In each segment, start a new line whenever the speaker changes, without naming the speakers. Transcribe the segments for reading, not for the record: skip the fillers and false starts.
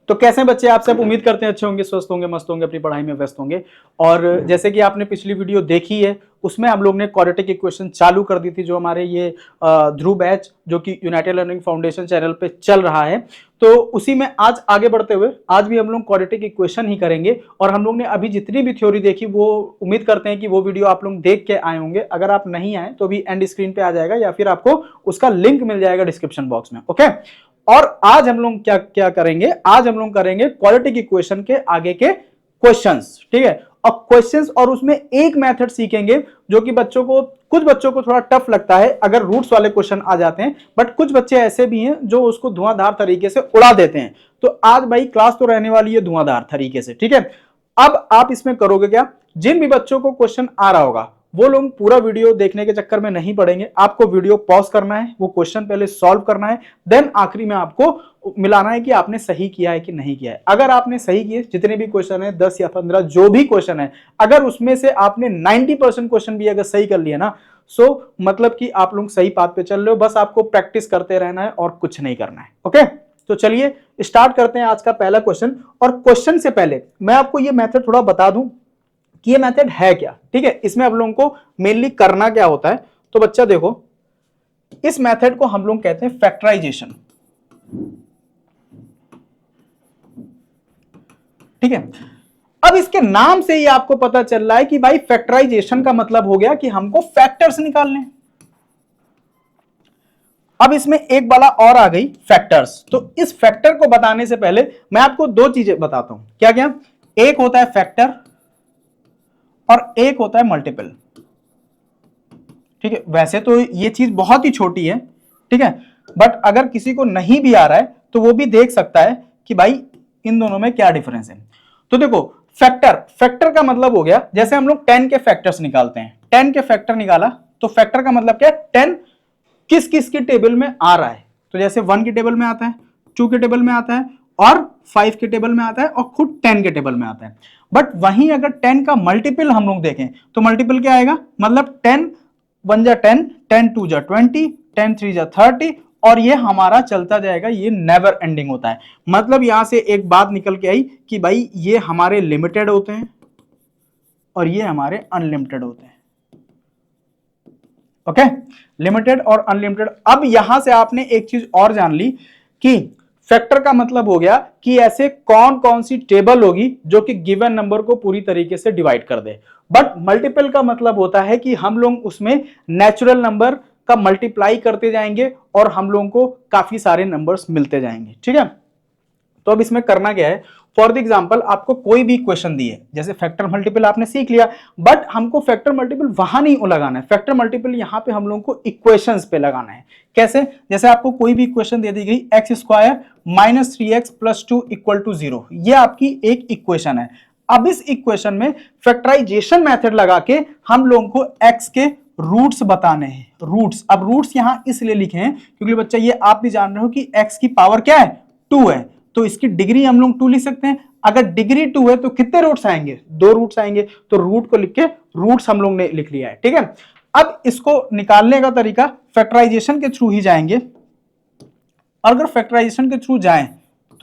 तो कैसे बच्चे आप सब, उम्मीद करते हैं अच्छे होंगे, स्वस्थ होंगे, मस्त होंगे, अपनी पढ़ाई में व्यस्त होंगे। और जैसे कि आपने पिछली वीडियो देखी है उसमें हम लोग ने क्वाड्रेटिक इक्वेशन चालू कर दी थी, जो हमारे ये ध्रुव बैच जो कि यूनाइटेड लर्निंग फाउंडेशन चैनल पे चल रहा है। तो उसी में आज आगे बढ़ते हुए आज भी हम लोग क्वाड्रेटिक इक्वेशन ही करेंगे। और हम लोग ने अभी जितनी भी थ्योरी देखी वो उम्मीद करते हैं कि वो वीडियो आप लोग देख के आए होंगे। अगर आप नहीं आए तो भी एंड स्क्रीन पे आ जाएगा या फिर आपको उसका लिंक मिल जाएगा डिस्क्रिप्शन बॉक्स में। ओके, और आज हम लोग क्या क्या करेंगे, आज हम लोग करेंगे क्वाड्रेटिक इक्वेशन के आगे के क्वेश्चंस। ठीक है, और क्वेश्चंस और उसमें एक मेथड सीखेंगे जो कि कुछ बच्चों को थोड़ा टफ लगता है अगर रूट्स वाले क्वेश्चन आ जाते हैं, बट कुछ बच्चे ऐसे भी हैं जो उसको धुआंधार तरीके से उड़ा देते हैं। तो आज भाई क्लास तो रहने वाली है धुआंधार तरीके से। ठीक है, अब आप इसमें करोगे क्या, जिन भी बच्चों को क्वेश्चन आ रहा होगा वो लोग पूरा वीडियो देखने के चक्कर में नहीं पड़ेंगे। आपको वीडियो पॉज करना है, वो क्वेश्चन पहले सॉल्व करना है, देन आखिरी में आपको मिलाना है कि आपने सही किया है कि नहीं किया है। अगर आपने सही किए, जितने भी क्वेश्चन है 10 या 15 जो भी क्वेश्चन है, अगर उसमें से आपने 90% क्वेश्चन भी अगर सही कर लिया ना, सो मतलब कि आप लोग सही पाथ पे चल रहे हो। बस आपको प्रैक्टिस करते रहना है और कुछ नहीं करना है। ओके, तो चलिए स्टार्ट करते हैं आज का पहला क्वेश्चन। और क्वेश्चन से पहले मैं आपको ये मेथड थोड़ा बता दूं कि ये मेथड है क्या। ठीक है, इसमें आप लोगों को मेनली करना क्या होता है। तो बच्चा देखो, इस मेथड को हम लोग कहते हैं फैक्टराइजेशन। ठीक है, अब इसके नाम से ही आपको पता चल रहा है कि भाई फैक्टराइजेशन का मतलब हो गया कि हमको फैक्टर्स निकालने। अब इसमें एक वाला और आ गई फैक्टर्स। तो इस फैक्टर को बताने से पहले मैं आपको दो चीजें बताता हूं। क्या क्या, एक होता है फैक्टर और एक होता है मल्टीपल। ठीक है, वैसे तो ये चीज बहुत ही छोटी है, ठीक है, बट अगर किसी को नहीं भी आ रहा है तो वो भी देख सकता है कि भाई इन दोनों में क्या डिफरेंस है। तो देखो, फैक्टर का मतलब हो गया, जैसे हम लोग 10 के फैक्टर्स निकालते हैं, 10 के फैक्टर निकाला तो फैक्टर का मतलब क्या है, 10 किस किस की टेबल में आ रहा है। तो जैसे 1 की टेबल में आता है, 2 के टेबल में आता है और 5 के टेबल में आता है और खुद 10 के टेबल में आता है। बट वहीं अगर 10 का मल्टीपल हम लोग देखें तो मल्टीपल क्या आएगा, मतलब 10 1 जा 10, 10 2 जा 20, 10 3 जा 30, और ये हमारा चलता जाएगा, ये नेवर एंडिंग होता है। मतलब यहां से एक बात निकल के आई कि भाई ये हमारे लिमिटेड होते हैं और ये हमारे अनलिमिटेड होते हैं। ओके, लिमिटेड और अनलिमिटेड। अब यहां से आपने एक चीज और जान ली कि फैक्टर का मतलब हो गया कि ऐसे कौन कौन सी टेबल होगी जो कि गिवन नंबर को पूरी तरीके से डिवाइड कर दे। बट मल्टीपल का मतलब होता है कि हम लोग उसमें नेचुरल नंबर का मल्टीप्लाई करते जाएंगे और हम लोगों को काफी सारे नंबर्स मिलते जाएंगे। ठीक है, तो अब इसमें करना क्या है, फॉर द एग्जाम्पल आपको कोई भी क्वेश्चन दिए, जैसे फैक्टर मल्टीपल आपने सीख लिया, बट हमको फैक्टर मल्टीपल वहां नहीं लगाना है। फैक्टर मल्टीपल यहां पे हम लोगों को इक्वेशंस पे लगाना है। कैसे, जैसे आपको कोई भी इक्वेशन दे दी गई, x square minus 3x plus 2 equal to 0, ये आपकी एक इक्वेशन है। अब इस इक्वेशन में फैक्टराइजेशन मेथड लगा के हम लोगों को x के रूट्स बताने हैं। रूट्स, अब रूट्स यहां इसलिए लिखे हैं क्योंकि बच्चा ये आप भी जान रहे हो कि x की पावर क्या है, 2 है, तो इसकी डिग्री हम लोग 2 लिख सकते हैं। अगर डिग्री 2 है तो कितने रूट्स आएंगे, 2 रूट्स आएंगे, तो रूट को लिख के रूट्स हम लोग ने लिख लिया है। ठीक है, अब इसको निकालने का तरीका फैक्टराइजेशन के थ्रू ही जाएंगे। अगर फैक्टराइजेशन के थ्रू जाएं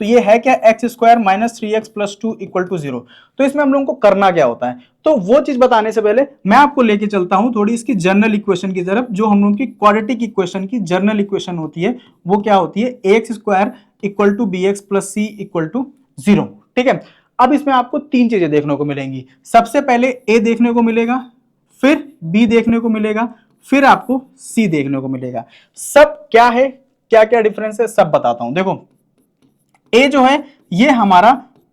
तो ये है क्या, x square minus 3x plus 2 equal to 0। तो इसमें हम लोगों को करना क्या होता है, तो वो चीज बताने से पहले मैं आपको लेके चलता हूं थोड़ी इसकी जर्नल इक्वेशन की तरफ, जो हम लोगों की क्वाड्रेटिक इक्वेशन की जर्नल इक्वेशन होती है। वो क्या होती है, x square equal to b x plus c equal to 0। ठीक है, अब इसमें आपको तीन चीजें देखने को मिलेंगी। सबसे पहले ए देखने को मिलेगा, फिर बी देखने को मिलेगा, फिर आपको सी देखने को मिलेगा। सब क्या है, क्या क्या डिफरेंस है, सब बताता हूं। देखो, ए जो है ये हमारा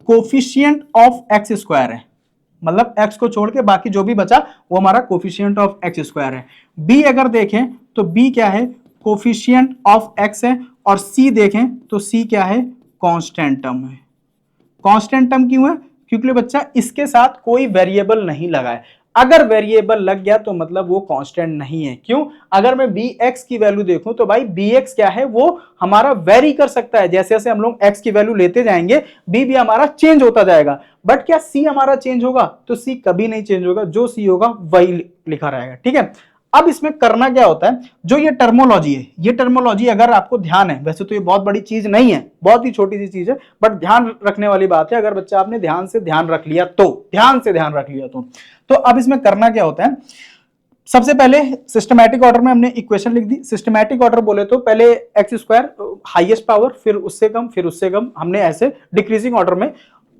कोफिशिएंट ऑफ एक्स स्क्वायर है, मतलब एक्स को छोड़ के बाकी जो भी बचा वो हमारा कोफिशिएंट ऑफ एक्स स्क्वायर है। बी अगर देखें तो बी क्या है, कोफिशिएंट ऑफ एक्स है, और सी देखें तो सी क्या है, कांस्टेंट टर्म है। कांस्टेंट टर्म क्यों है, क्योंकि बच्चा इसके साथ कोई वेरिएबल नहीं लगा है। अगर वेरिएबल लग गया तो मतलब वो कांस्टेंट नहीं है। क्यों, अगर मैं bx की वैल्यू देखूं तो भाई bx क्या है, वो हमारा वेरी कर सकता है। जैसे जैसे हम लोग x की वैल्यू लेते जाएंगे b भी हमारा चेंज होता जाएगा। बट क्या c हमारा चेंज होगा, तो c कभी नहीं चेंज होगा, जो c होगा वही लिखा रहेगा। ठीक है, अब इसमें करना क्या होता है, जो ये टर्मोलॉजी है, ये टर्मोलॉजी अगर आपको ध्यान है, वैसे तो ये बहुत बड़ी चीज नहीं है, बहुत ही छोटी सी चीज है, बट ध्यान रखने वाली बात है। अगर बच्चा आपने ध्यान से ध्यान रख लिया तो, ध्यान से ध्यान रख लिया तो अब इसमें करना क्या होता है, सबसे पहले सिस्टमैटिक ऑर्डर में हमने इक्वेशन लिख दी। सिस्टमैटिक ऑर्डर बोले तो पहले एक्स स्क्वायर हाईएस्ट पावर, फिर उससे कम, फिर उससे कम, हमने ऐसे डिक्रीजिंग ऑर्डर में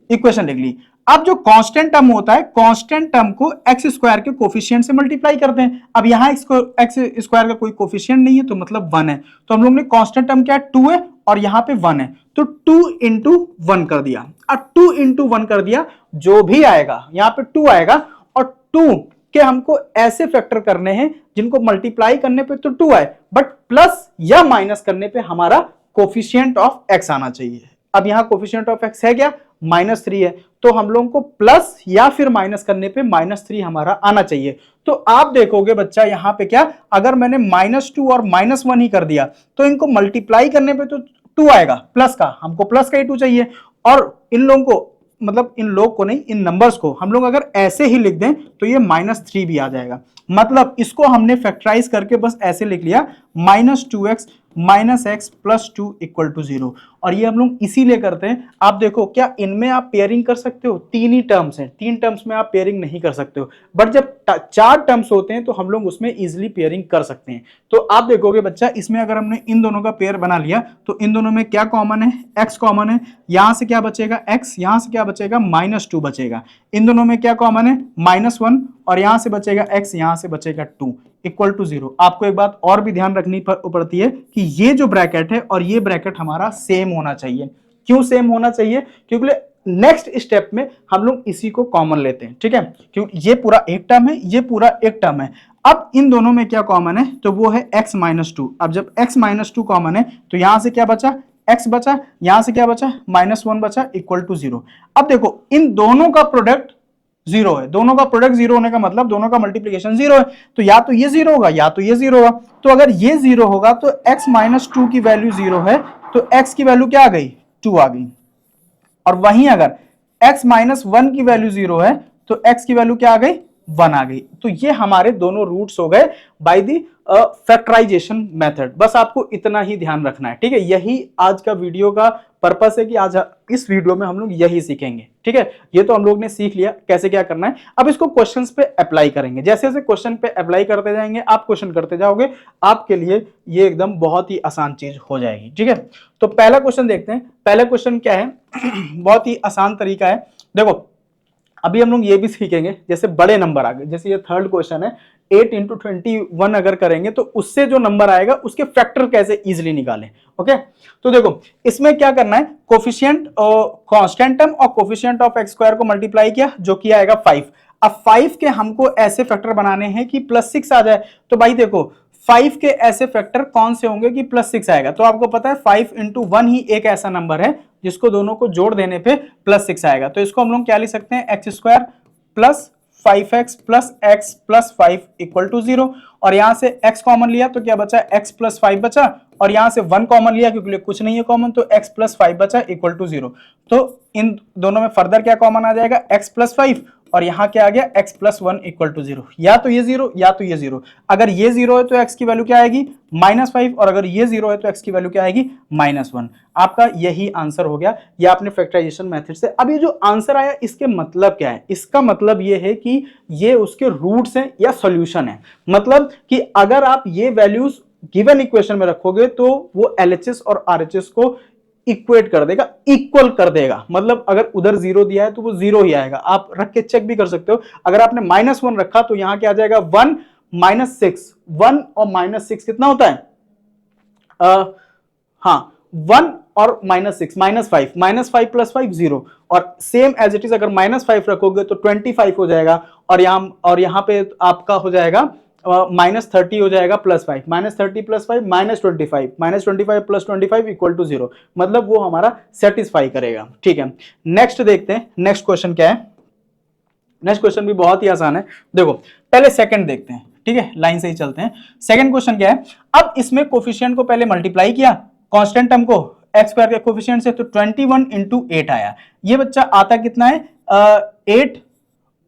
इक्वेशन लिख ली। अब जो कांस्टेंट टर्म होता है, कांस्टेंट टर्म को एक्स स्क्वायर के कोफिशिएंट से मल्टीप्लाई करते हैं। अब यहां एक्स स्क्वायर का कोई कोफिशिएंट नहीं है तो मतलब 1 है, तो हम लोग ने कांस्टेंट टर्म क्या है 2 है और यहां पे 1 है, तो 2 इंटू 1 कर दिया। अब 2 इंटू 1 कर दिया, जो भी आएगा यहां पे 2 आएगा, और 2 के हमको ऐसे फैक्टर करने हैं जिनको मल्टीप्लाई करने पे तो 2 आए, बट प्लस या माइनस करने पे हमारा कोफिशिएंट ऑफ एक्स आना चाहिए। अब यहां कोफिशिएंट ऑफ एक्स है क्या, -3 है, तो हम लोगों को प्लस या फिर माइनस करने पे -3 हमारा आना चाहिए। तो आप देखोगे बच्चा यहां पे क्या, अगर मैंने -2 और -1 ही कर दिया तो इनको मल्टीप्लाई करने पे तो 2 आएगा प्लस का, हमको प्लस का ही 2 चाहिए। और इन लोगों को, मतलब इन लोग को नहीं, इन नंबर्स को हम लोग अगर ऐसे ही लिख दें तो ये -3 भी आ जाएगा। मतलब इसको हमने फैक्टराइज करके बस ऐसे लिख लिया, -2x -x + 2 = 0। और ये हम लोग इसीलिए करते हैं, आप देखो क्या इनमें आप पेयरिंग कर सकते हो, 3 ही टर्म्स हैं, 3 टर्म्स में आप पेयरिंग नहीं कर सकते हो, बट जब 4 टर्म्स होते हैं तो हम लोग उसमें इजिली पेयरिंग कर सकते हैं। तो आप देखोगे बच्चा, इसमें अगर हमने इन दोनों का पेयर बना लिया तो इन दोनों में क्या कॉमन है, x कॉमन है, यहां से क्या बचेगा x, यहां से क्या बचेगा -2 बचेगा, इन दोनों में क्या कॉमन है -1, और यहां से बचेगा x, यहां से बचेगा 2 = 0। आपको एक बात और भी ध्यान रखनी पड़ती है कि ये जो ब्रैकेट है और ये ब्रैकेट हमारा सेम होना चाहिए। क्यों सेम होना चाहिए, क्योंकि नेक्स्ट स्टेप में हम लोग इसी को कॉमन लेते हैं, ठीक है, क्योंकि ये पूरा एक टर्म है, ये पूरा एक टर्म है। अब इन दोनों में क्या कॉमन है, तो वो है x -2। अब जब x -2 कॉमन है तो यहां से क्या बचा, x बचा, यहां से क्या बचा, -1 बचा, = 0। अब देखो इन दोनों का प्रोडक्ट 0 है, दोनों का प्रोडक्ट 0 होने का मतलब दोनों का मल्टीप्लिकेशन 0 है, तो या तो ये 0 होगा या तो ये 0 होगा। तो अगर ये 0 होगा तो x -2 की वैल्यू 0 है, तो x की वैल्यू क्या आ गई, 2 आ गई। और वहीं अगर x -1 की वैल्यू 0 है तो x की वैल्यू क्या आ गई, 1 आ गई। तो ये हमारे दोनों रूट्स हो गए बाय द फैक्टराइजेशन मेथड। बस आपको इतना ही ध्यान रखना है, ठीक है। यही आज का वीडियो का पर्पस है कि आज इस वीडियो में हम लोग यही सीखेंगे, ठीक है। ये तो हम लोग ने सीख लिया कैसे क्या करना है, अब इसको क्वेश्चंस पे अप्लाई करेंगे। जैसे जैसे क्वेश्चन पे अप्लाई करते जाएंगे, आप क्वेश्चन करते जाओगे, आपके लिए ये एकदम बहुत ही आसान चीज हो जाएगी, ठीक है। तो पहला क्वेश्चन देखते हैं। पहला क्वेश्चन क्या है बहुत ही आसान तरीका है। देखो अभी हम लोग ये भी सीखेंगे, जैसे बड़े नंबर आ गए, जैसे ये थर्ड क्वेश्चन है, 8 × 21 अगर करेंगे तो उससे जो नंबर आएगा उसके फैक्टर कैसे इजीली निकालें। ओके, तो देखो इसमें क्या करना है, कोफिशिएंट कांस्टेंट टर्म और कोफिशिएंट ऑफ एक्स स्क्वायर को मल्टीप्लाई किया, जो कि आएगा 5। अब 5 के हमको ऐसे फैक्टर बनाने हैं कि +6 आ जाए। तो भाई देखो 5 के ऐसे फैक्टर कौन से होंगे कि +6 आएगा। तो आपको पता है 5 × 1 ही एक ऐसा नंबर है जिसको दोनों को जोड़ देने पे +6 आएगा। तो इसको हम लोग क्या लिख सकते हैं, x² + 5x + x + 5 = 0। और यहां से x कॉमन लिया तो क्या बचा, x + 5 बचा, और यहां से 1 कॉमन लिया क्योंकि कुछ नहीं है कॉमन, तो x + 5 बचा = 0। तो इन दोनों में फर्दर क्या कॉमन आ जाएगा, x + 5, और यहां क्या आ गया, x + 1 = 0। या तो ये 0 या तो ये 0। अगर ये 0 है तो x की वैल्यू क्या आएगी, -5, और अगर ये 0 है तो x की वैल्यू क्या आएगी, -1। आपका यही आंसर हो गया, ये आपने फैक्टराइजेशन मेथड से। अब ये जो आंसर आया इसके मतलब क्या है, इसका मतलब ये है कि ये उसके रूट्स हैं या सॉल्यूशन है। मतलब कि अगर आप ये वैल्यूज गिवन इक्वेशन में रखोगे तो वो LHS और RHS को इक्वेट कर देगा, इक्वल कर देगा। मतलब अगर उधर 0 दिया है तो वो 0 ही आएगा। आप रख के चेक भी कर सकते हो। अगर आपने -1 रखा तो यहां क्या आ जाएगा, 1 -6। 1 और -6 कितना होता है, हाँ 1 और -6 -5, -5 + 5 0। और सेम एज इट इज अगर -5 रखोगे तो 25 हो जाएगा, और यहां पे आपका हो जाएगा -30 हो जाएगा +5, -30 + 5 -25, -25 + 25 = 0। मतलब वो हमारा सेटिस्फाई करेगा, ठीक है। नेक्स्ट देखते हैं, नेक्स्ट क्वेश्चन क्या है। नेक्स्ट क्वेश्चन भी बहुत ही आसान है। देखो पहले सेकंड देखते हैं, ठीक है, लाइन से ही चलते हैं। सेकंड क्वेश्चन क्या है, अब इसमें कोफिशिएंट को पहले मल्टीप्लाई किया, कांस्टेंट टर्म को x² के कोफिशिएंट से, तो 21 × 8 आया। ये बच्चा आता कितना है, 8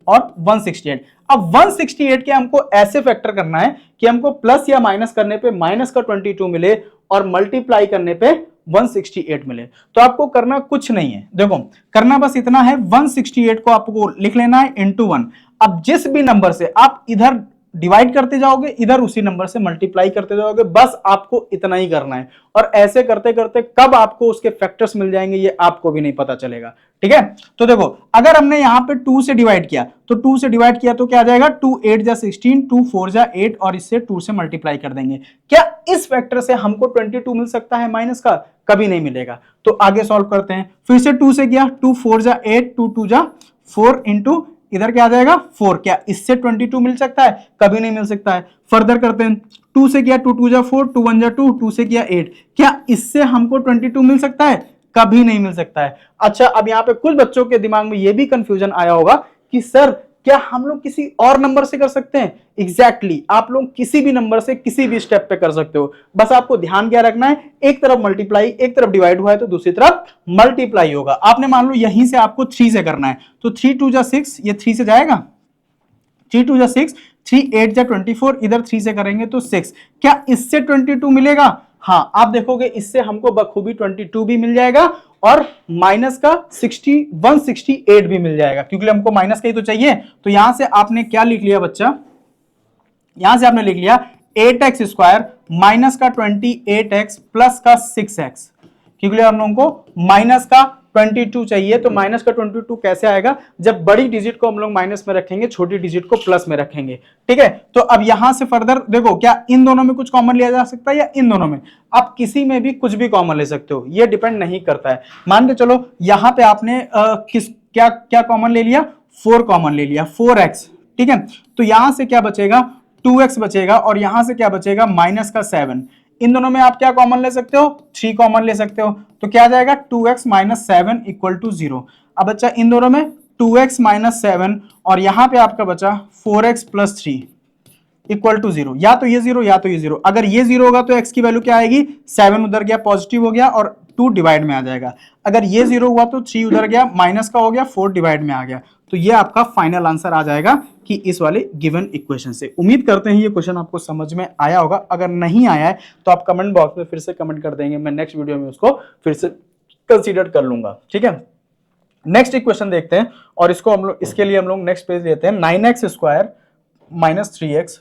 और 168। अब 168 के हमको ऐसे फैक्टर करना है कि हमको प्लस या माइनस करने पे माइनस का 22 मिले और मल्टीप्लाई करने पे 168 मिले। तो आपको करना कुछ नहीं है, देखो करना बस इतना है, 168 को आपको लिख लेना है इंटू 1। अब जिस भी नंबर से आप इधर डिवाइड करते जाओगे, इधर उसी नंबर से मल्टीप्लाई करते जाओगे, बस आपको इतना ही करना है। और ऐसे करते करते कब आपको उसके फैक्टर्स मिल जाएंगे ये आपको भी नहीं पता चलेगा, ठीक है। तो देखो अगर हमने यहां पे 2 से डिवाइड किया तो 2 से डिवाइड किया तो क्या आ जाएगा, 2 8 जा 16, 2 4 जा 8 और इससे 2 से मल्टीप्लाई कर देंगे। क्या इस फैक्टर से हमको 22 मिल सकता है माइनस का? कभी नहीं मिलेगा। तो आगे सॉल्व करते हैं, फिर से 2 से किया, 2 4 जा 8, 2 2 जा 4 इंटू इधर क्या आ जाएगा 4। क्या इससे 22 मिल सकता है? कभी नहीं मिल सकता है। फर्दर करते हैं, 2 से किया 2 2 जा 4, 2 1 जा 2, 2 से किया 8। क्या इससे हमको 22 मिल सकता है? कभी नहीं मिल सकता है। अच्छा अब यहां पे कुछ बच्चों के दिमाग में यह भी कंफ्यूजन आया होगा कि सर क्या हम लोग किसी और नंबर से कर सकते हैं? एग्जैक्टली आप लोग किसी भी नंबर से किसी भी स्टेप पे कर सकते हो। बस आपको ध्यान क्या रखना है, एक तरफ मल्टीप्लाई, एक तरफ डिवाइड हुआ है तो दूसरी तरफ मल्टीप्लाई होगा। आपने मान लो यहीं से आपको 3 से करना है तो 3 2 जा 6, ये 3 से जाएगा, 3 2 जा 6, 3 8 जा 24, इधर 3 से करेंगे तो 6। क्या इससे 22 मिलेगा? हाँ आप देखोगे इससे हमको बखूबी 22 भी मिल जाएगा और माइनस का 168 भी मिल जाएगा, क्योंकि हमको माइनस का ही तो चाहिए। तो यहां से आपने क्या लिख लिया बच्चा, यहां से आपने लिख लिया 8x स्क्वायर माइनस का 28x प्लस का 6x, क्योंकि हम लोगों को माइनस का 22 चाहिए। तो माइनस का 22 कैसे आएगा? जब बड़ी डिजिट को हम लोग माइनस में रखेंगे, छोटी डिजिट को प्लस में रखेंगे, ठीक है। तो अब यहां से फर्दर देखो, क्या इन दोनों में कुछ कॉमन लिया जा सकता है या इन दोनों में? आप किसी में भी कुछ भी कॉमन ले सकते हो, ये डिपेंड नहीं करता है। मान के चलो यहां पे आपने क्या क्या कॉमन ले लिया, 4 कॉमन ले लिया, 4x, ठीक है। तो यहां से क्या बचेगा, 2x बचेगा और यहां से क्या बचेगा, माइनस का 7। इन दोनों में आप क्या कॉमन ले सकते हो, 3 कॉमन ले सकते हो। तो क्या आ जाएगा, 2x माइनस 7 इक्वल टू 0। अब बच्चा इन दोनों में 2x माइनस 7 और यहां पे आपका बचा 4x प्लस 3 इक्वल टू 0। या तो ये 0 या तो ये 0। अगर ये 0 होगा तो x की वैल्यू क्या आएगी, 7 उधर गया पॉजिटिव हो गया और 2 डिवाइड में आ जाएगा। अगर ये 0 हुआ तो 3 उधर गया माइनस का हो गया, 4 डिवाइड में आ गया। तो ये आपका फाइनल आंसर आ जाएगा कि इस वाले गिवन इक्वेशन से। उम्मीद करते हैं ये क्वेश्चन आपको समझ में आया होगा। अगर नहीं आया है तो आप कमेंट बॉक्स में फिर से कमेंट कर देंगे, मैं नेक्स्ट वीडियो में उसको फिर से कंसीडर कर लूंगा, ठीक है। नेक्स्ट इक्वेशन देखते हैं और इसको हम लोग, इसके लिए हम लोग नेक्स्ट पेज लेते हैं। 9x square minus 3x,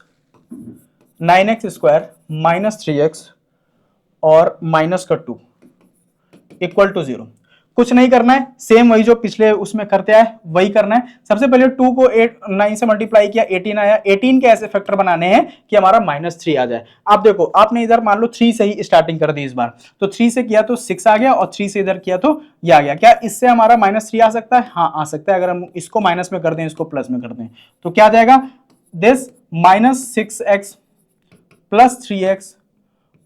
9x square minus 3x और माइनस का 2 इक्वल टू 0। कुछ नहीं करना है, सेम वही जो पिछले उसमें करते आए वही करना है। सबसे पहले 2 को 9 से मल्टीप्लाई किया, 18 आया। 18 के ऐसे फैक्टर बनाने हैं कि हमारा -3 आ जाए। आप देखो आपने इधर मान लो 3 से ही स्टार्टिंग कर दी इस बार, तो 3 से किया तो 6 आ गया और 3 से इधर किया तो ये आ गया। क्या इससे हमारा -3 आ सकता है? हाँ आ सकता है। अगर हम इसको माइनस में कर दें, इसको प्लस में कर दें तो क्या आ जाएगा, this -6x plus 3x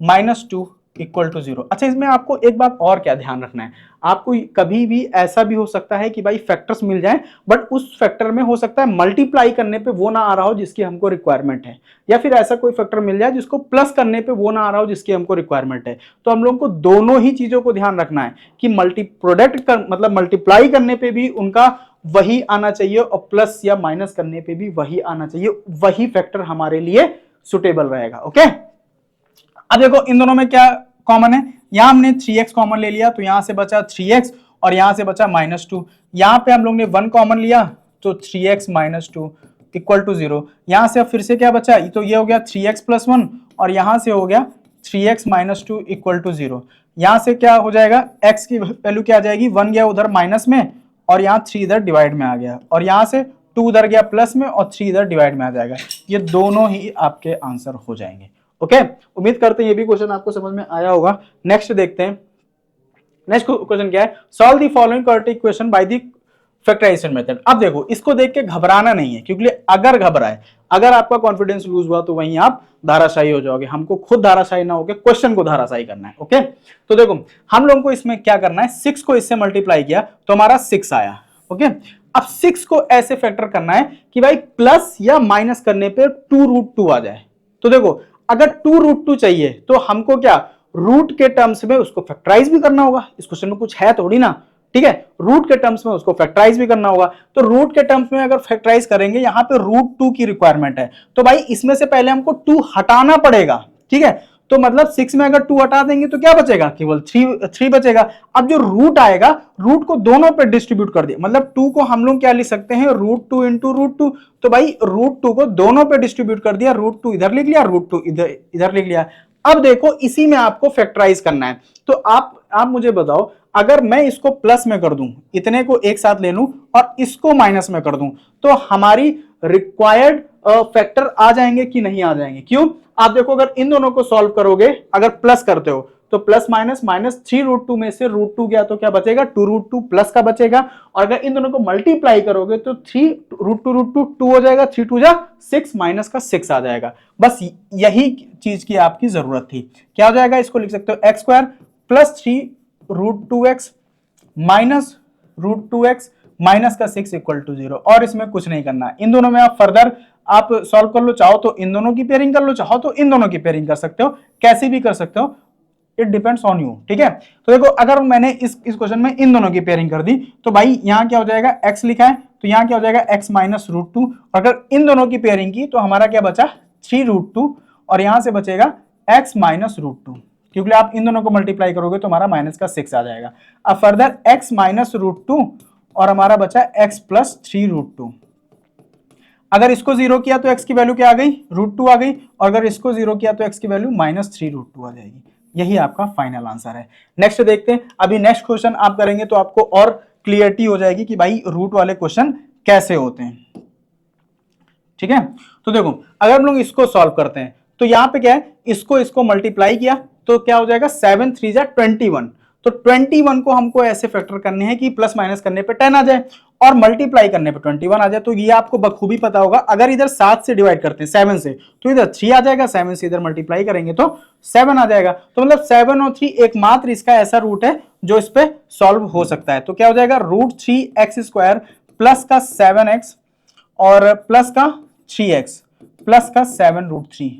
minus 2 equal to 0। अच्छा इसमें आपको एक बात और क्या ध्यान रखना है, आपको कभी भी ऐसा भी हो सकता है कि भाई फैक्टर्स मिल जाएं बट उस फैक्टर में हो सकता है मल्टीप्लाई करने पे वो ना आ रहा हो जिसकी हमको रिक्वायरमेंट है, या फिर ऐसा कोई फैक्टर मिल जाए जिसको प्लस करने पे वो ना आ रहा हो जिसकी हमको रिक्वायरमेंट है। तो हम लोग को दोनों ही चीजों को ध्यान रखना है कि मतलब मल्टीप्लाई करने पे भी उनका वही आना चाहिए और प्लस या माइनस करने पे भी वही आना चाहिए, वही फैक्टर हमारे लिए सुटेबल रहेगा। ओके अब देखो इन दोनों में क्या कॉमन है, यहां हमने 3x कॉमन ले लिया तो यहां से बचा 3x और यहां से बचा -2। यहां पे हम लोग ने 1 कॉमन लिया तो 3x माइनस 2 इक्वल टू 0। यहां से अब फिर से क्या बचा, तो ये हो गया 3x प्लस 1 और यहां से हो गया 3x माइनस 2 इक्वल टू 0। यहां से क्या हो जाएगा, x की वैल्यू क्या आ जाएगी, 1 गया उधर माइनस में और यहाँ 3 इधर डिवाइड में आ गया और यहां से 2 उधर गया प्लस में और 3 इधर डिवाइड में आ जाएगा। ये दोनों ही आपके आंसर हो जाएंगे। ओके उम्मीद करते हैं ये भी क्वेश्चन आपको समझ में आया होगा। नेक्स्ट देखते हैं, नेक्स्ट क्वेश्चन क्या है, solve the following quadratic equation by the factorisation method. अब देखो इसको देख के घबराना नहीं है, क्योंकि अगर घबराए, अगर आपका कॉन्फिडेंस लूज हुआ तो वहीं आप धाराशायी हो जाओगे। हमको खुद धाराशायी ना होकर क्वेश्चन को धाराशायी करना है। ओके तो देखो हम लोगों को इसमें क्या करना है, 6 को इससे मल्टीप्लाई किया तो हमारा 6 आया। ओके अब 6 को ऐसे फैक्टर करना है कि भाई प्लस या माइनस करने पे 2√2 आ जाए। तो देखो अगर 2√2 चाहिए तो हमको क्या रूट के टर्म्स में उसको फैक्टराइज भी करना होगा। इस क्वेश्चन में कुछ है थोड़ी ना, ठीक है, रूट के टर्म्स में उसको फैक्टराइज भी करना होगा। तो रूट के टर्म्स में अगर फैक्टराइज करेंगे, यहां पे √2 की रिक्वायरमेंट है, तो भाई इसमें से पहले हमको 2 हटाना पड़ेगा। ठीक है, तो मतलब 6 में अगर 2 हटा देंगे तो क्या बचेगा, केवल 3 बचेगा। अब जो रूट आएगा, रूट को दोनों पे डिस्ट्रीब्यूट कर दिया, मतलब 2 को हम लोग क्या लिख सकते हैं, √2 इंटू √2। तो भाई √2 को दोनों पे डिस्ट्रीब्यूट कर दिया, √2 इधर लिख लिया, √2 इधर लिख लिया। अब देखो इसी में आपको फैक्टराइज करना है। तो आप मुझे बताओ, अगर मैं इसको प्लस में कर दूं, इतने को एक साथ ले लूं और इसको माइनस में कर दूं, तो हमारी रिक्वायर्ड फैक्टर आ जाएंगे कि नहीं आ जाएंगे? क्यों? आप देखो, अगर इन दोनों को सॉल्व करोगे, अगर प्लस करते हो तो प्लस माइनस, माइनस 3√2 में से √2 गया तो क्या बचेगा, 2√2 प्लस का बचेगा। और अगर इन दोनों को मल्टीप्लाई करोगे तो 3√2 2 हो जाएगा, 3 2 जा 6, माइनस का 6 आ जाएगा। बस यही चीज की आपकी जरूरत थी। क्या हो जाएगा, इसको लिख सकते हो x² plus 3√2x minus √2x minus का 6 इक्वल टू 0। और इसमें कुछ नहीं करना। इन दोनों में आप फर्दर आप सॉल्व कर लो, चाहो तो इन दोनों की पेयरिंग कर लो, चाहो तो इन दोनों की पेयरिंग कर सकते हो, कैसे भी कर सकते हो, इट डिपेंड्स ऑन यू। ठीक है, तो देखो अगर मैंने इस क्वेश्चन में इन दोनों की पेयरिंग कर दी, तो भाई यहां क्या हो जाएगा, x लिखा है तो यहां क्या हो जाएगा, x माइनस √2। अगर इन दोनों की पेयरिंग की तो हमारा क्या बचा, 3√2, और यहां से बचेगा x माइनस √2, क्योंकि आप इन दोनों को मल्टीप्लाई करोगे तो हमारा माइनस का 6 आ जाएगा। अब फर्दर x माइनस √2 और हमारा बचा x प्लस 3√2। अगर इसको 0 किया तो x की वैल्यू क्या आ गई, √2 आ गई, और अगर इसको 0 किया तो x की वैल्यू माइनस 3√2 आ जाएगी। यही आपका फाइनल आंसर है। नेक्स्ट देखते हैं। अभी नेक्स्ट क्वेश्चन आप करेंगे तो आपको और क्लियरिटी हो जाएगी कि भाई रूट वाले क्वेश्चन कैसे होते हैं। ठीक है, तो देखो अगर हम लोग इसको सॉल्व करते हैं तो यहां पे क्या है, इसको मल्टीप्लाई किया तो क्या हो जाएगा, 7 3 जा 21। तो 21 को हमको ऐसे फैक्टर करने हैं कि प्लस माइनस करने पे 10 आ जाए और मल्टीप्लाई करने पे 21 आ जाए। तो ये आपको बखूबी पता होगा, अगर इधर 7 से डिवाइड करते हैं 7 से तो इधर 3 आ जाएगा, 7 से इधर मल्टीप्लाई करेंगे तो 7 आ जाएगा। तो मतलब 7 और 3 एकमात्र इसका ऐसा रूट है जो इस पे सॉल्व हो सकता है। तो क्या हो जाएगा, √3x² प्लस का 7x और प्लस का 3x प्लस का 7√3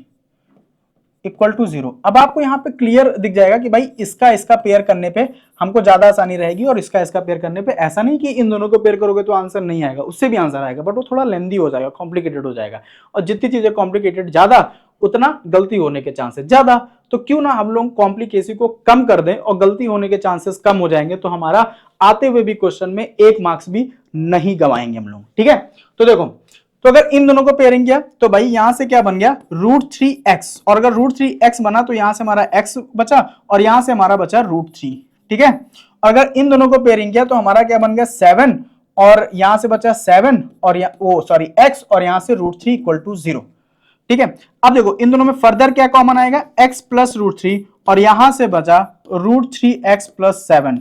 इक्वल टू 0। अब आपको यहां पे क्लियर दिख जाएगा कि भाई इसका पेयर करने पे हमको ज्यादा आसानी रहेगी और इसका पेयर करने पे ऐसा नहीं कि इन दोनों को पेयर करोगे तो आंसर नहीं आएगा, उससे भी आंसर आएगा, बट वो थोड़ा लेंदी हो जाएगा, कॉम्प्लिकेटेड हो जाएगा। और जितनी चीजें कॉम्प्लिकेटेड ज्यादा उतना गलती होने के चांसेस ज्यादा। तो क्यों ना हम लोग कॉम्प्लिकेसी को कम कर दें और गलती होने के चांसेस कम हो जाएंगे, तो हमारा आते हुए भी क्वेश्चन में 1 मार्क्स भी नहीं गवाएंगे हम लोग। ठीक है, तो देखो, तो अगर इन दोनों को पेयरिंग किया तो भाई यहां से क्या बन गया, √3x, और अगर √3x बना तो यहां से हमारा x बचा और यहां से हमारा बचा √3। ठीक है, अगर इन दोनों को पेयरिंग किया तो हमारा क्या बन गया, 7 और यहां से बचा 7 और x और यहां से √3 इक्वल टू 0। ठीक है, अब देखो इन दोनों में फर्दर क्या कॉमन आएगा, x प्लस √3 और यहां से बचा √3x प्लस 7।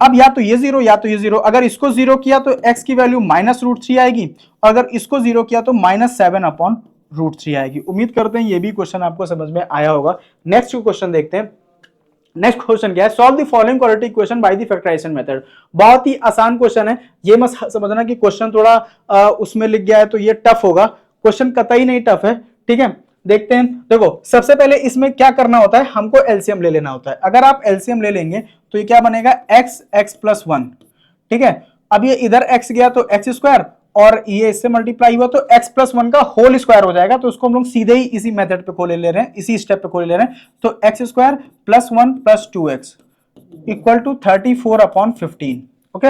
अब या तो ये 0 या तो ये 0। अगर इसको 0 किया तो x की वैल्यू माइनस √3 आएगी, और अगर इसको 0 किया तो -7 अपॉन √3 आएगी। उम्मीद करते हैं ये भी क्वेश्चन आपको समझ में आया होगा। नेक्स्ट क्वेश्चन देखते हैं। नेक्स्ट क्वेश्चन क्या है, solve the following quadratic equation by the factorisation method. बहुत ही आसान क्वेश्चन है, ये मत समझना कि क्वेश्चन थोड़ा उसमें लिख गया है तो ये टफ होगा, क्वेश्चन कतई नहीं टफ है। ठीक है, देखते हैं। देखो सबसे पहले इसमें क्या करना होता है, हमको एलसीएम ले लेना होता है। अगर आप एलसीएम ले लेंगे तो ये क्या बनेगा, x प्लस 1। ठीक है, अब ये इधर x गया तो x² और ये इससे मल्टीप्लाई हुआ तो x प्लस 1 का होल स्क्वायर हो जाएगा। तो उसको हम लोग सीधे ही इसी मेथड पे खोले ले रहे हैं, इसी स्टेप पे खोले ले रहे हैं। तो x² plus 1 plus 2x equal to 34 upon 15। Okay,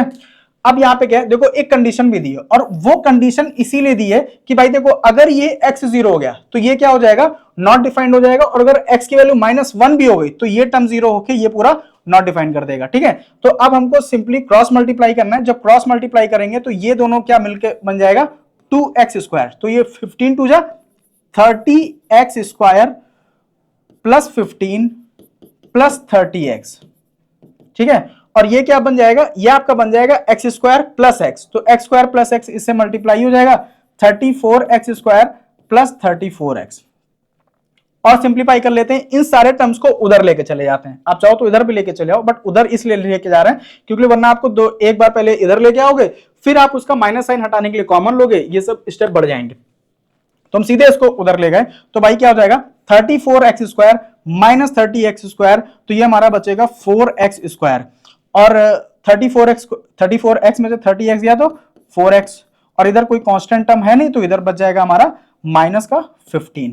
अब यहाँ पे क्या है, देखो एक कंडीशन भी दी है, और वो कंडीशन इसीलिए दी है कि भाई देखो अगर ये x 0 हो गया तो ये क्या हो जाएगा, नॉट डिफाइंड हो जाएगा, और अगर x की वैल्यू -1 भी हो गई तो ये टर्म 0 होके ये पूरा नॉट डिफाइन कर देगा। ठीक है, तो अब हमको सिंपली क्रॉस मल्टीप्लाई करना है। जब क्रॉस मल्टीप्लाई करेंगे तो ये दोनों क्या मिलके बन जाएगा, 2x²। तो ये 15 2 जा 30x² प्लस 15 प्लस 30x। ठीक है, और ये क्या बन जाएगा, ये आपका बन जाएगा x² प्लस x। तो x² प्लस x इससे मल्टीप्लाई हो जाएगा 34x² प्लस 34x। और सिंप्लीफाई कर लेते हैं, इन सारे टर्म्स को उधर लेके चले जाते हैं। आप चाहो तो इधर भी लेके चले आओ, बट उधर इसलिए लेके जा रहे हैं क्योंकि वरना आपको एक बार पहले इधर लेके आओगे, फिर आप उसका माइनस साइन हटाने के लिए कॉमन लोगे, ये सब स्टेप बढ़ जाएंगे। तो हम सीधे इसको उधर ले गए। तो भाई क्या हो जाएगा, 34x² माइनस 30x², तो ये हमारा बचेगा 4x², और 34x में से 30x गया तो 4x, और इधर कोई कांस्टेंट टर्म है नहीं तो इधर बच जाएगा हमारा माइनस का 15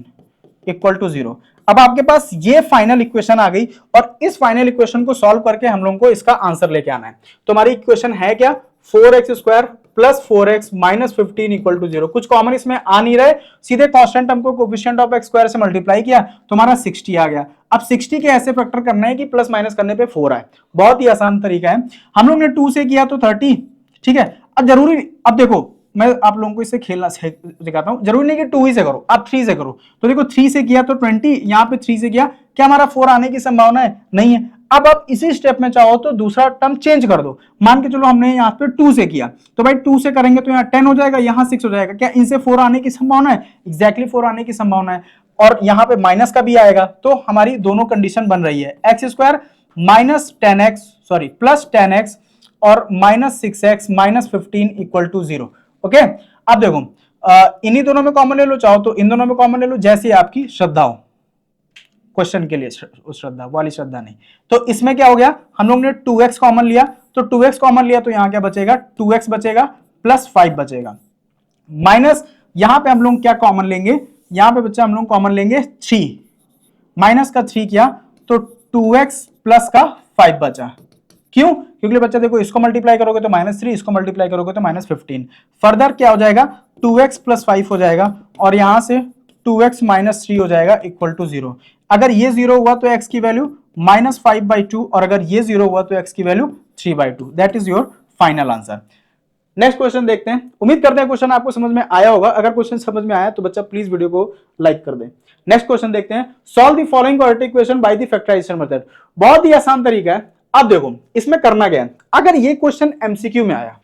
इक्वल टू 0। अब आपके पास ये फाइनल इक्वेशन आ गई, और इस फाइनल इक्वेशन को सॉल्व करके हम लोगों को इसका आंसर लेके आना है। तो हमारी इक्वेशन है क्या, 4x square plus 4x minus 15 equal to 0। कुछ कॉमन इसमें आ नहीं रहे, सीधे कांस्टेंट टर्म को कोएफिशिएंट ऑफ x स्क्वायर से मल्टीप्लाई किया तो हमारा 60 आ गया। अब 60 के ऐसे फैक्टर करना है कि प्लस माइनस करने पे 4 आए, बहुत ही आसान तरीका है। हम लोग ने 2 से किया तो 30, ठीक है। अब जरूरी, अब देखो मैं आप लोगों को इससे खेलना सिखाता हूं, जरूरी नहीं कि 2 ही से करो, आप 3 से करो। तो देखो 3 से किया तो 20, यहाँ पे 3 से किया, क्या हमारा 4 आने की संभावना है, नहीं है। अब आप इसी स्टेप में चाहो तो दूसरा टर्म चेंज कर दो, मान के चलो हमने यहाँ पे 2 से किया, तो भाई 2 से करेंगे तो यहाँ 10 हो जाएगा, यहाँ 6 हो जाएगा, क्या इनसे 4 आने की संभावना है, एग्जैक्टली 4 आने की संभावना है। और यहाँ पे माइनस का भी आएगा, तो हमारी दोनों कंडीशन बन रही है, x square minus 10x sorry plus 10x और minus 6x minus 15 equal to 0। Okay, अब देखो इन्हीं दोनों में कॉमन ले लो, चाहो तो इन दोनों में कॉमन ले लो, जैसी आपकी श्रद्धा हो, क्वेश्चन के लिए श्रद्धा वाली श्रद्धा नहीं। तो इसमें क्या हो गया, हम लोग ने 2x कॉमन लिया, तो 2x कॉमन लिया तो यहां क्या बचेगा, 2x बचेगा प्लस 5 बचेगा, माइनस यहां पे हम लोग क्या कॉमन लेंगे, यहां पे बच्चा हम लोग कॉमन लेंगे 3, माइनस का 3 किया तो 2x प्लस का 5 बचा। क्यों, क्योंकि बच्चा देखो इसको मल्टीप्लाई करोगे तो -3, इसको मल्टीप्लाई करोगे तो -15, फर्दर क्या हो जाएगा 2x प्लस 5 हो जाएगा, और यहां से 2x माइनस 3 हो जाएगा इक्वल टू 0। अगर ये 0 हुआ तो x की वैल्यू -5/2, और अगर ये 0 हुआ तो x की value 3/2। That is your final answer. Next question देखते हैं, उम्मीद करते हैं क्वेश्चन आपको समझ में आया होगा। अगर क्वेश्चन समझ में आया तो बच्चा प्लीज वीडियो को लाइक कर दें। नेक्स्ट क्वेश्चन देखते हैं, solve the following quadratic equation by the factorisation method. बहुत ही आसान तरीका है। अब देखो इसमें करना क्या है, अगर ये क्वेश्चन एमसीक्यू में आया,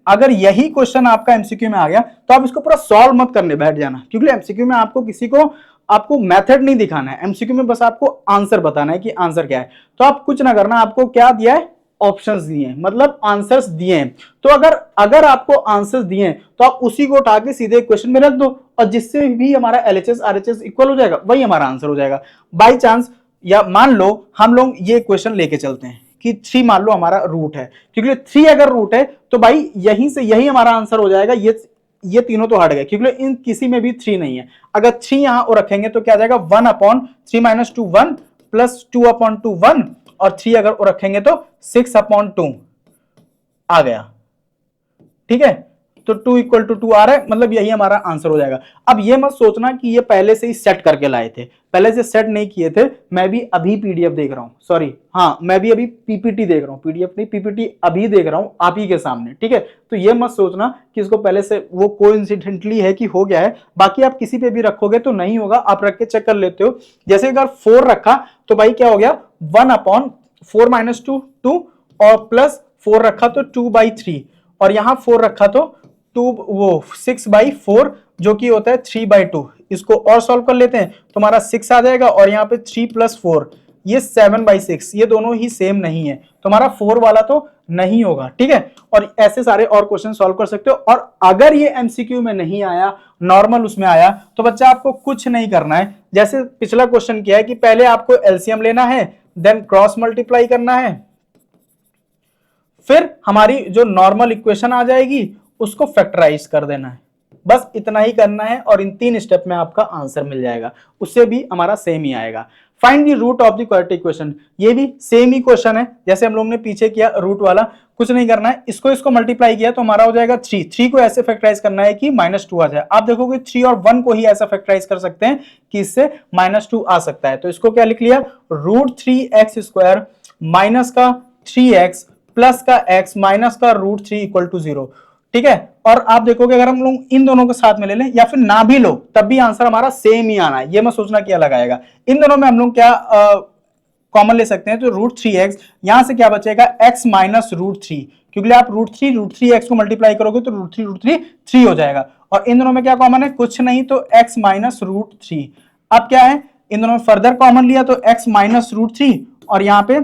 अगर यही क्वेश्चन आपका एमसीक्यू में आ गया तो आप इसको पूरा सॉल्व मत करने बैठ जाना, क्योंकि एमसीक्यू में आपको किसी को आपको मेथड नहीं दिखाना है, एमसीक्यू में बस आपको आंसर बताना है कि आंसर क्या है। तो आप कुछ ना करना, आपको क्या दिया है, ऑप्शंस दिए हैं, मतलब आंसर्स दिए हैं। तो अगर आपको आंसर्स दिए हैं तो आप उसी को उठा के सीधे क्वेश्चन में रख दो, और जिससे भी हमारा एलएचएस आरएचएस इक्वल हो जाएगा वही हमारा आंसर हो जाएगा। बाई चांस या मान लो हम लोग ये क्वेश्चन लेके चलते हैं कि 3 मान लो हमारा रूट है, क्योंकि 3 अगर रूट है तो भाई यहीं से यही हमारा आंसर हो जाएगा। ये तीनों तो हट गए, क्योंकि इन किसी में भी 3 नहीं है। अगर 3 यहां और रखेंगे तो क्या आ जाएगा 1/3 माइनस 2 1 प्लस 2/2 1, और 3 अगर और रखेंगे तो 6/2 आ गया, ठीक है। तो 2 इक्वल टू 2 आ रहा है, मतलब यही हमारा आंसर हो जाएगा। अब ये मत सोचना कि ये पहले से ही सेट करके लाए थे, पहले से सेट नहीं किए थे। मैं भी अभी पीडीएफ देख रहा हूं, सॉरी हाँ मैं भी अभी पीपीटी देख रहा हूं, पीडीएफ नहीं पीपीटी अभी देख रहा हूं आप ही के सामने, ठीक है। तो ये मत सोचना कि इसको पहले से वो कोइंसिडेंटली है कि हो गया है। बाकी आप किसी पे भी रखोगे तो नहीं होगा, आप रख के चेक कर लेते हो। जैसे अगर 4 रखा तो भाई क्या हो गया 1/4 माइनस 2 2, और प्लस 4 रखा तो 2/3, और यहां 4 रखा तो 6/4 जो कि होता है 3/2। इसको और सॉल्व कर लेते हैं तो हमारा 6 आ जाएगा, और यहाँ पे 3 + 4 ये 7/6, ये दोनों ही सेम नहीं है, तो हमारा 4 वाला तो नहीं होगा, ठीक है। और ऐसे सारे और क्वेश्चन सॉल्व कर सकते हो। और अगर ये एमसीक्यू में नहीं आया, नॉर्मल उसमें आया, तो बच्चा आपको कुछ नहीं करना है। जैसे पिछला क्वेश्चन किया है कि पहले आपको एलसीएम लेना है, देन क्रॉस मल्टीप्लाई करना है, फिर हमारी जो नॉर्मल इक्वेशन आ जाएगी उसको फैक्टराइज कर देना है। बस इतना ही करना है, और इन 3 स्टेप में आपका आंसर मिल जाएगा। उससे भी हमारा सेम ही आएगा। Find the root of the quadratic equation, ये भी सेम ही क्वेश्चन है जैसे हम लोग ने पीछे किया रूट वाला। कुछ नहीं करना है, इसको मल्टीप्लाई किया तो हमारा हो जाएगा 3। 3 को ऐसे फैक्टराइज करना है कि -2 आ जाए। आप देखोगे 3 और 1 को ही ऐसा फैक्टराइज कर सकते हैं कि इससे -2 आ सकता है। तो इसको क्या लिख लिया, √3x² माइनस का 3x प्लस का x माइनस का √3 इक्वल टू 0, ठीक है। और आप देखोगे अगर हम लोग इन दोनों को साथ में ले लें या फिर ना भी लो तब भी आंसर हमारा सेम ही आना है, ये मत सोचना क्या लगाएगा। इन दोनों में हम लोग क्या कॉमन ले सकते हैं, तो √3x, यहां से क्या बचेगा x माइनस √3, क्योंकि आप √3x को मल्टीप्लाई करोगे तो √3 3 हो जाएगा। और इन दोनों में क्या कॉमन है, कुछ नहीं, तो x माइनस √3। अब क्या है, इन दोनों में फर्दर कॉमन लिया तो x माइनस √3, और यहाँ पे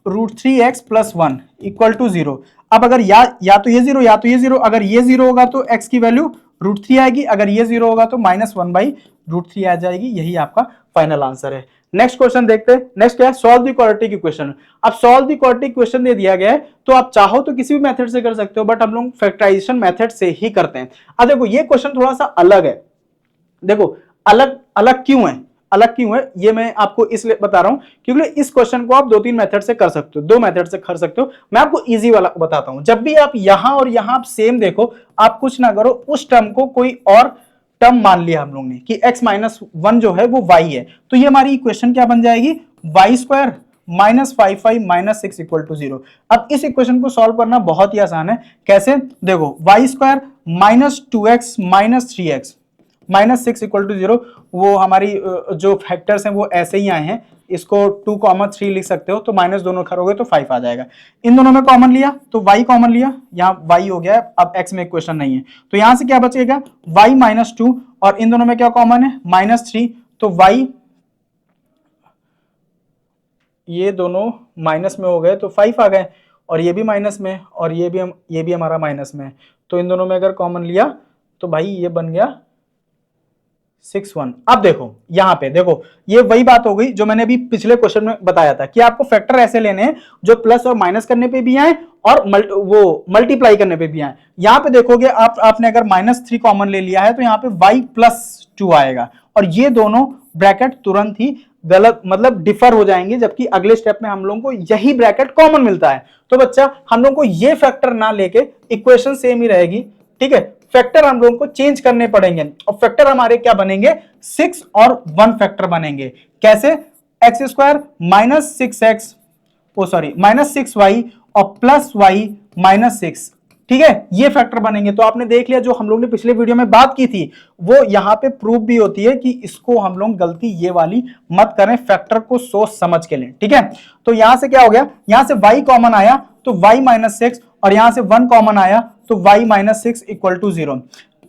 √3x + 1 इक्वल टू 0। अब अगर या तो ये 0 या तो ये 0, अगर ये 0 होगा तो x की वैल्यू √3 आएगी, अगर ये 0 होगा तो -1/√3 आ जाएगी। यही आपका फाइनल आंसर है। नेक्स्ट क्वेश्चन देखते हैं। नेक्स्ट क्या है, सॉल्व द क्वाड्रेटिक इक्वेशन। अब सॉल्व द क्वाड्रेटिक इक्वेशन दे दिया गया है तो आप चाहो तो किसी भी मेथड से कर सकते हो, बट हम लोग फैक्टराइजेशन मेथड से ही करते हैं। अब देखो ये क्वेश्चन थोड़ा सा अलग है। देखो अलग अलग क्यों है, अलग क्यों है ये मैं आपको इसलिए बता रहा हूं क्योंकि इस क्वेश्चन को आप 2-3 मेथड से कर सकते हो, 2 मेथड से कर सकते हो। मैं आपको इजी वाला बताता हूं। जब भी आप यहां और यहां आप सेम देखो, आप कुछ ना करो, उस टर्म को कोई और टर्म मान लिया हम लोग ने कि x-1 जो है वो y है, तो ये हमारी इक्वेशन क्या बन जाएगी, y² minus 5y minus 6 equal to 0। अब इस इक्वेशन को सॉल्व करना बहुत ही आसान है। कैसे, देखो y² minus 2x minus 3x minus 6 equal to 0, वो हमारी जो फैक्टर्स हैं वो ऐसे ही आए हैं। इसको 2,3 लिख सकते हो, तो माइनस दोनों करोगे तो 5 आ जाएगा। इन दोनों में कॉमन लिया तो y कॉमन लिया, यहाँ y हो गया, अब x में इक्वेशन नहीं है, तो यहां से क्या बचेगा y माइनस 2, और इन दोनों में क्या कॉमन है -3, तो y, ये दोनों माइनस में हो गए तो 5 आ गए, और ये भी माइनस में, और ये भी हमारा माइनस में, तो इन दोनों में अगर कॉमन लिया तो भाई ये बन गया 6-1। अब देखो यहां पे देखो, ये वही बात हो गई जो मैंने अभी पिछले क्वेश्चन में बताया था कि आपको फैक्टर ऐसे लेने हैं जो प्लस और माइनस करने पे भी आए और वो मल्टीप्लाई करने पे भी आए। यहां पे देखोगे आपने अगर -3 कॉमन ले लिया है तो यहाँ पे y+2 आएगा, और ये दोनों ब्रैकेट तुरंत ही गलत मतलब डिफर हो जाएंगे, जबकि अगले स्टेप में हम लोगों को यही ब्रैकेट कॉमन मिलता है। तो बच्चा हम लोग को ये फैक्टर ना लेके इक्वेशन सेम ही रहेगी, ठीक है, फैक्टर हम लोगों को चेंज करने पड़ेंगे, और फैक्टर हमारे क्या बनेंगे 6 और 1 फैक्टर बनेंगे। कैसे, x² minus 6x, minus 6y और प्लस y माइनस 6, ठीक है, ये फैक्टर बनेंगे। तो आपने देख लिया जो हम लोग ने पिछले वीडियो में बात की थी वो यहाँ पे प्रूफ भी होती है कि इसको हम लोग गलती ये वाली मत करें, फैक्टर को सोच समझ के लें, ठीक है। तो यहां से क्या हो गया, यहां से y कॉमन आया तो y माइनस 6, और यहां से 1 कॉमन आया तो y माइनस 6 इक्वल टू 0।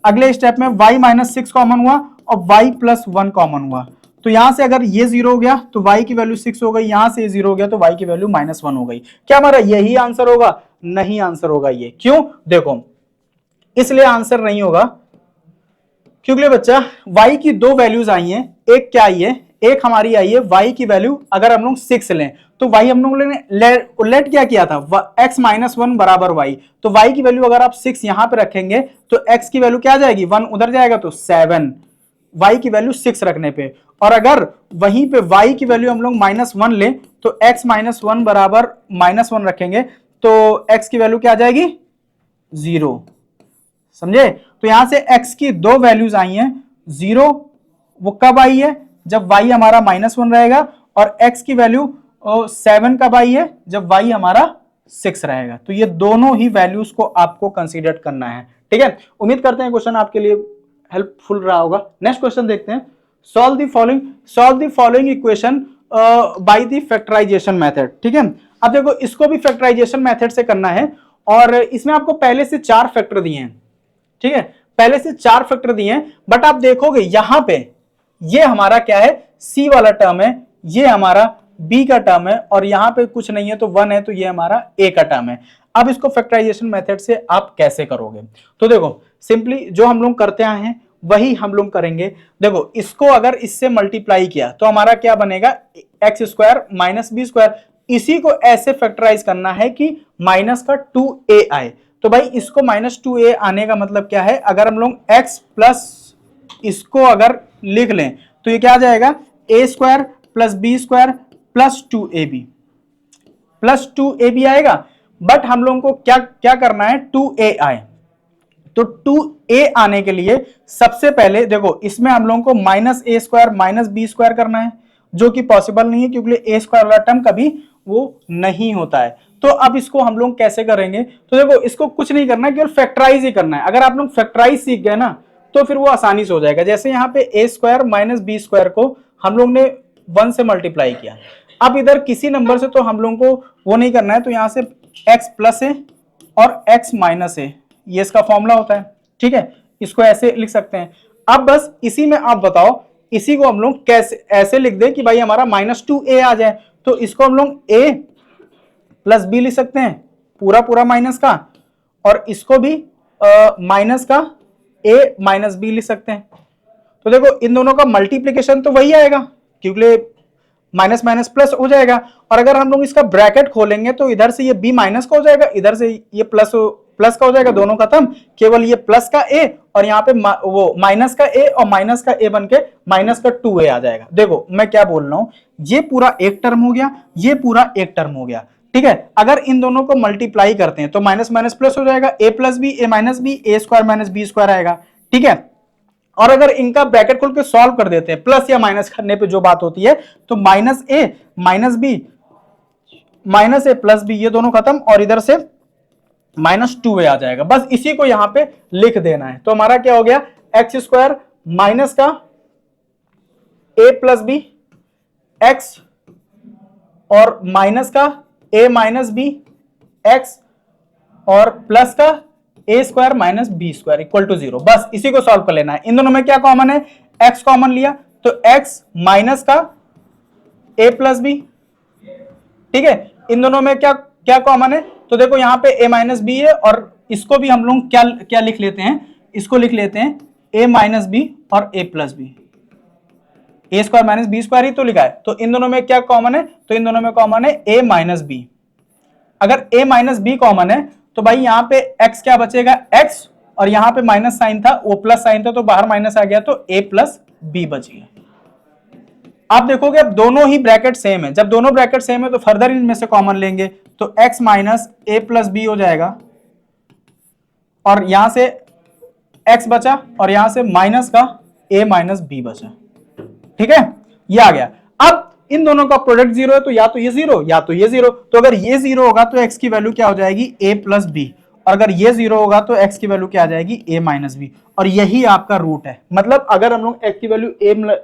अगले स्टेप में y माइनस 6 कॉमन हुआ और y प्लस 1 कॉमन हुआ, तो यहां से अगर ये 0 हो गया तो y की वैल्यू 6 हो गई, यहां से ये 0 हो गया तो y की वैल्यू -1 हो गई। क्या हमारा यही आंसर होगा, नहीं आंसर होगा ये। क्यों, देखो इसलिए आंसर नहीं होगा क्योंकि बच्चा y की 2 वैल्यूज आई हैं, एक क्या आई है, एक हमारी आई है y की वैल्यू अगर हम लोग 6 लें तो y हम लोगों ने लेट क्या किया था x-1 बराबर y, तो y की वैल्यू अगर आप 6 यहां पे रखेंगे तो x की वैल्यू क्या आ जाएगी, 1 उधर जाएगा तो 7, y की वैल्यू 6 रखने पे। और अगर वहीं पे y की वैल्यू हम लोग -1 लें तो x-1 बराबर -1 रखेंगे तो x की वैल्यू क्या आ जाएगी 0, समझे। तो यहां से x की 2 वैल्यूज आई हैं, 0 वो कब आई है जब y हमारा -1 रहेगा, और x की वैल्यू 7 कब आई है जब y हमारा 6 रहेगा। तो ये दोनों ही वैल्यूज को आपको कंसीडर करना है, ठीक है। उम्मीद करते हैं क्वेश्चन आपके लिए हेल्पफुल रहा होगा। नेक्स्ट क्वेश्चन देखते हैं, solve the following equation by the factorisation method, ठीक है। अब देखो इसको भी फैक्टराइजेशन मेथड से करना है, और इसमें आपको पहले से 4 फैक्टर दिए हैं, ठीक है, पहले से 4 फैक्टर दिए हैं, बट आप देखोगे यहां पे ये हमारा क्या है, c वाला टर्म है, ये हमारा b का टर्म है, और यहां पे कुछ नहीं है तो 1 है, तो ये हमारा a का टर्म है। अब इसको फैक्टराइजेशन मेथड से आप कैसे करोगे, तो देखो सिंपली जो हम लोग करते आए हैं वही हम लोग करेंगे। देखो इसको अगर इससे मल्टीप्लाई किया तो हमारा क्या बनेगा, x² माइनस b², इसी को ऐसे फैक्टराइज करना है कि माइनस का 2a आए। तो भाई इसको -2a आने का मतलब क्या है, अगर हम लोग x प्लस इसको अगर लिख लें तो ये क्या आ जाएगा, a² plus b² plus 2ab आएगा। बट हम लोगों को क्या क्या करना है, 2a आए, तो 2a आने के लिए सबसे पहले देखो इसमें हम लोगों को -a² माइनस b² करना है, जो कि पॉसिबल नहीं है क्योंकि a² वाला टर्म कभी वो नहीं होता है। तो अब इसको हम लोग कैसे करेंगे, तो देखो इसको कुछ नहीं करना है, केवल फैक्टराइज ही करना है। अगर आप लोग फैक्टराइज सीख गए ना तो फिर वो आसानी से हो जाएगा। जैसे यहाँ पे a² माइनस b² को हम लोग ने 1 से मल्टीप्लाई किया, अब इधर किसी नंबर से तो हम लोगों को वो नहीं करना है, तो यहां से x प्लस है और x माइनस है, ये इसका फॉर्मूला होता है, ठीक है, इसको ऐसे लिख सकते हैं। अब बस इसी में आप बताओ इसी को हम लोग कैसे ऐसे लिख दें कि भाई हमारा -2a आ जाए, तो इसको हम लोग a प्लस b लिख सकते हैं, पूरा पूरा माइनस का, और इसको भी माइनस का a माइनस b लिख सकते हैं। तो देखो इन दोनों का मल्टीप्लीकेशन तो वही आएगा क्योंकि माइनस माइनस प्लस हो जाएगा। और अगर हम लोग इसका ब्रैकेट खोलेंगे तो इधर से ये b माइनस का हो जाएगा, इधर से ये प्लस प्लस का हो जाएगा, दोनों खत्म, केवल ये प्लस का a और यहाँ पे वो माइनस का a और माइनस का a बन के माइनस का 2a आ जाएगा। देखो मैं क्या बोल रहा हूं, ये पूरा एक टर्म हो गया, ये पूरा एक टर्म हो गया, ठीक है। अगर इन दोनों को मल्टीप्लाई करते हैं तो माइनस माइनस प्लस हो जाएगा, a plus B A minus B, A square minus B square आएगा, ठीक है। और अगर इनका ब्रैकेट खोल के सॉल्व कर देते हैं प्लस या माइनस करने पे जो बात होती है, तो माइनस ए माइनस बी माइनस ए प्लस बी ये दोनों खत्म और इधर से माइनस 2a आ जाएगा। बस इसी को यहां पे लिख देना है। तो हमारा क्या हो गया, एक्स स्क्वायर माइनस का a प्लस बी एक्स और माइनस का a माइनस बी एक्स और प्लस का a square minus B square equal to 0। बस इसी को सॉल्व कर लेना है। इन दोनों में क्या कॉमन है, x कॉमन लिया तो x माइनस का a प्लस बी, ठीक है। इन दोनों में क्या क्या कॉमन है, तो देखो यहाँ पे a माइनस बी है और इसको भी हम लोग क्या क्या लिख लेते हैं, इसको लिख लेते हैं a माइनस बी और a plus B, A square minus B square ही तो लिखा है। तो इन दोनों में क्या कॉमन है, तो इन दोनों में कॉमन है a माइनस बी। अगर a माइनस बी कॉमन है तो भाई यहाँ पे x क्या बचेगा, x और यहाँ पे माइनस साइन था वो प्लस साइन था तो बाहर माइनस आ गया तो a प्लस बी बच गया। आप देखोगे अब दोनों ही ब्रैकेट सेम है, जब दोनों ब्रैकेट सेम है तो फर्दर इनमें से कॉमन लेंगे तो x माइनस ए प्लस बी हो जाएगा और यहां से x बचा और यहां से माइनस का a माइनस बी बचा, ठीक है, ये आ गया। अब इन दोनों का प्रोडक्ट 0 है तो या तो ये 0 या तो ये 0, तो अगर ये 0 होगा तो x की वैल्यू क्या हो जाएगी, a प्लस बी, और अगर ये 0 होगा तो x की वैल्यू क्या आ जाएगी, a माइनस बी, और यही आपका रूट है। मतलब अगर हम लोग x की वैल्यू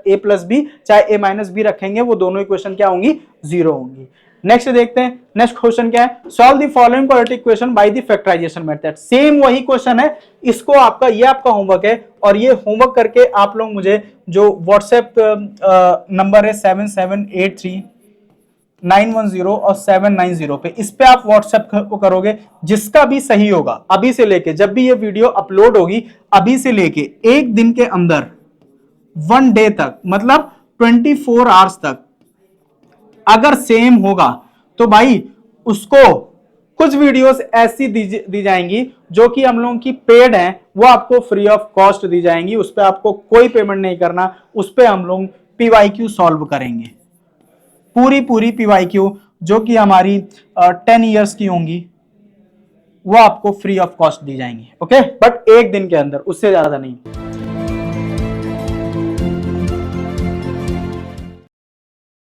a प्लस बी चाहे a माइनस बी रखेंगे वो दोनों इक्वेशन क्या होंगी, 0 होंगी। नेक्स्ट देखते हैं, नेक्स्ट क्वेश्चन क्या है, solve the following quadratic equation by the factorisation method. Same वही क्वेश्चन है, इसको आपका ये आपका होमवर्क है और ये होमवर्क करके आप लोग मुझे जो व्हाट्सएप नंबर है 77839109 और 790 पे, इस पे आप व्हाट्सएप को करोगे, जिसका भी सही होगा अभी से लेके जब भी ये वीडियो अपलोड होगी अभी से लेके एक दिन के अंदर 1 डे तक मतलब 24 आवर्स तक अगर सेम होगा तो भाई उसको कुछ वीडियोस ऐसी दी जाएंगी जो कि हम लोगों की पेड हैं, वो आपको फ्री ऑफ कॉस्ट दी जाएंगी, उस पर आपको कोई पेमेंट नहीं करना, उस पर हम लोग पीवाईक्यू सॉल्व करेंगे, पूरी पीवाईक्यू जो कि हमारी 10 इयर्स की होंगी वो आपको फ्री ऑफ कॉस्ट दी जाएंगी, ओके, बट एक दिन के अंदर, उससे ज्यादा नहीं।